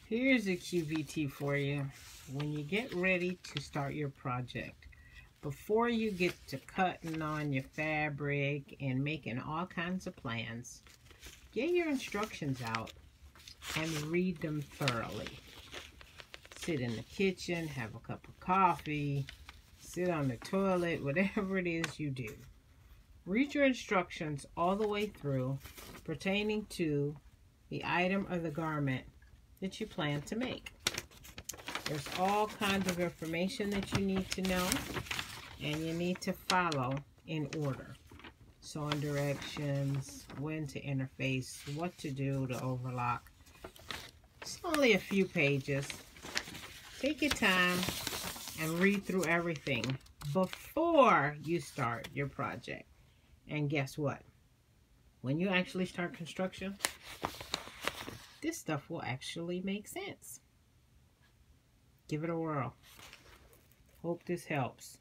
Here's a QVT for you. When you get ready to start your project, before you get to cutting on your fabric and making all kinds of plans, get your instructions out and read them thoroughly. Sit in the kitchen, have a cup of coffee, sit on the toilet, whatever it is you do. Read your instructions all the way through pertaining to the item or the garment that you plan to make. There's all kinds of information that you need to know and you need to follow in order. Sewing directions, when to interface, what to do to overlock. It's only a few pages. Take your time and read through everything before you start your project. And guess what? When you actually start construction, this stuff will actually make sense. Give it a whirl. Hope this helps.